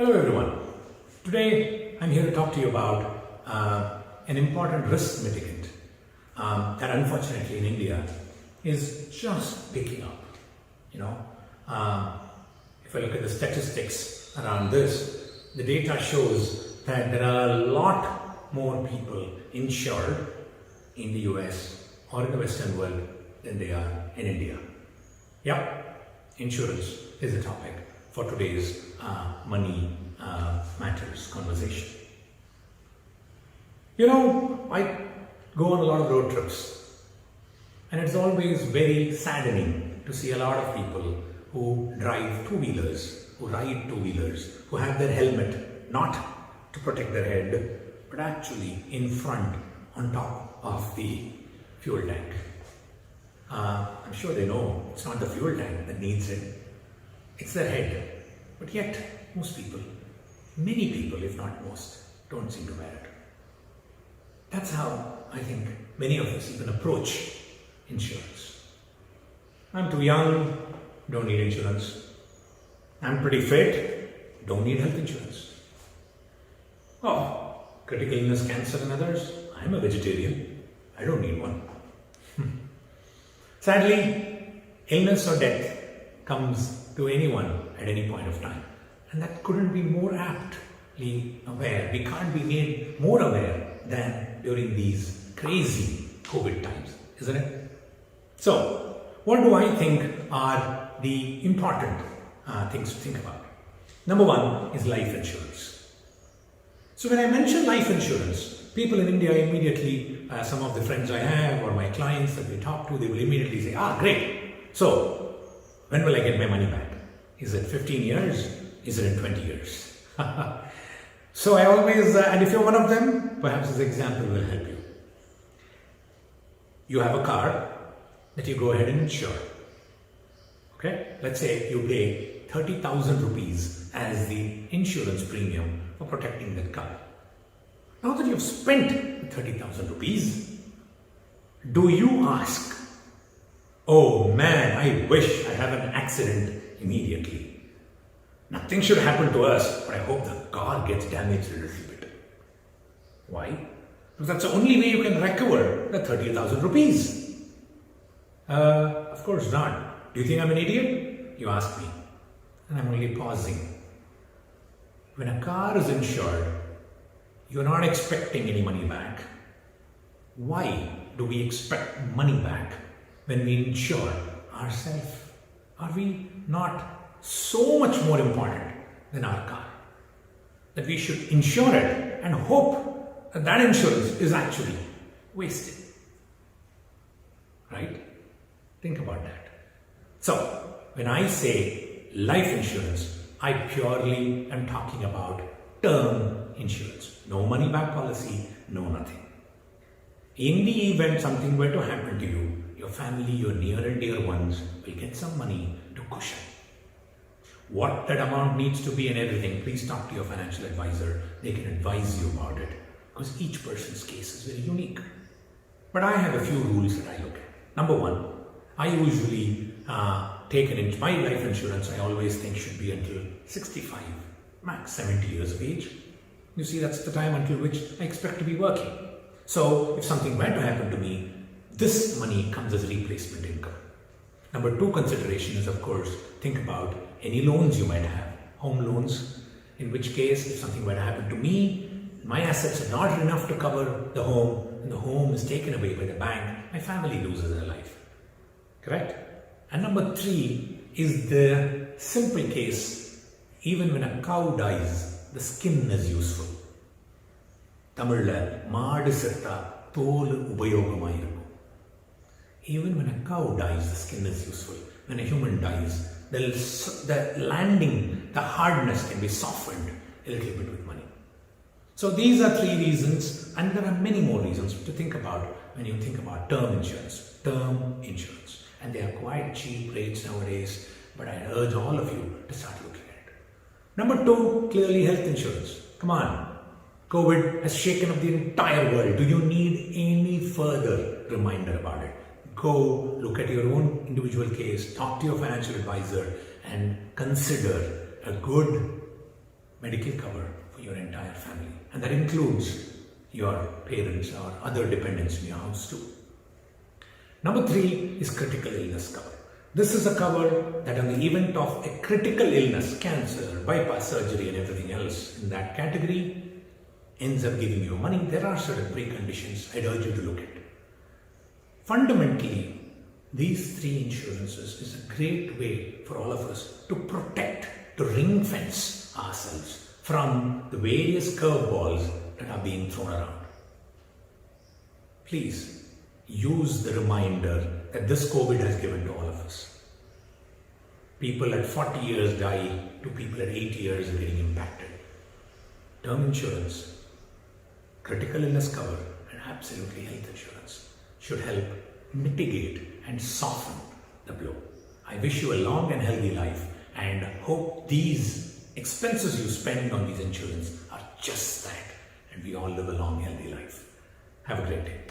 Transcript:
Hello everyone. Today I'm here to talk to you about an important risk mitigant that unfortunately in India is just picking up. If I look at the statistics around this, the data shows that there are a lot more people insured in the US or in the Western world than they are in India. Yep, insurance is the topic for today's money matters conversation. I go on a lot of road trips, and it's always very saddening to see a lot of people who drive two-wheelers, who ride two-wheelers, who have their helmet not to protect their head, but actually in front on top of the fuel tank. I'm sure they know it's not the fuel tank that needs it, it's their head. But yet, most people, many people if not most, don't seem to wear it. That's how I think many of us even approach insurance. I'm too young, don't need insurance. I'm pretty fit, don't need health insurance. Oh, critical illness, cancer and others, I'm a vegetarian, I don't need one. Sadly, illness or death comes to anyone at any point of time. And that couldn't be more aptly aware. We can't be made more aware than during these crazy COVID times, isn't it? So, what do I think are the important things to think about? Number one is life insurance. So when I mention life insurance, people in India immediately, some of the friends I have or my clients that we talk to, they will immediately say, great. So, when will I get my money back? Is it 15 years? Is it in 20 years? So I always, and if you're one of them, perhaps this example will help you. You have a car that you go ahead and insure. Okay? Let's say you pay 30,000 rupees as the insurance premium for protecting that car. Now that you've spent 30,000 rupees, do you ask, oh man, I wish I have an accident immediately. Nothing should happen to us, but I hope the car gets damaged a little bit. Why? Because that's the only way you can recover the 30,000 rupees. Of course not. Do you think I'm an idiot? You ask me. And I'm only pausing. When a car is insured, you're not expecting any money back. Why do we expect money back when we insure ourselves? Are we not so much more important than our car that we should insure it and hope that that insurance is actually wasted? Right? Think about that. So, when I say life insurance, I purely am talking about term insurance. No money back policy, no nothing. In the event something were to happen to you, your family, your near and dear ones will get some money to cushion. What that amount needs to be and everything, please talk to your financial advisor. They can advise you about it because each person's case is very unique. But I have a few rules that I look at. Number one, I usually take my life insurance, I always think should be until 65, max 70 years of age. You see, that's the time until which I expect to be working. So if something were to happen to me, this money comes as replacement income. Number two consideration is, of course, think about any loans you might have. Home loans, in which case, if something were to happen to me, my assets are not enough to cover the home, and the home is taken away by the bank, my family loses their life. Correct? And number three is the simple case, even when a cow dies, the skin is useful. Tamilla, maadu setta tholu ubayogamayirukum. Even when a cow dies, the skin is useful. When a human dies, the landing, the hardness can be softened a little bit with money. So these are three reasons, and there are many more reasons to think about when you think about term insurance. Term insurance. And they are quite cheap rates nowadays, but I urge all of you to start looking at it. Number two, clearly health insurance. Come on. COVID has shaken up the entire world. Do you need any further reminder about it? Go look at your own individual case, talk to your financial advisor and consider a good medical cover for your entire family. And that includes your parents or other dependents in your house too. Number 3 is critical illness cover. This is a cover that on the event of a critical illness, cancer, bypass surgery and everything else in that category ends up giving you money. There are certain preconditions I'd urge you to look at. Fundamentally, these 3 insurances is a great way for all of us to protect, to ring fence ourselves from the various curveballs that are being thrown around. Please use the reminder that this COVID has given to all of us. People at 40 years die to people at 80 years are getting impacted. Term insurance, critical illness cover, and absolutely health insurance should help mitigate and soften the blow. I wish you a long and healthy life and hope these expenses you spend on these insurance are just that and we all live a long, healthy life. Have a great day.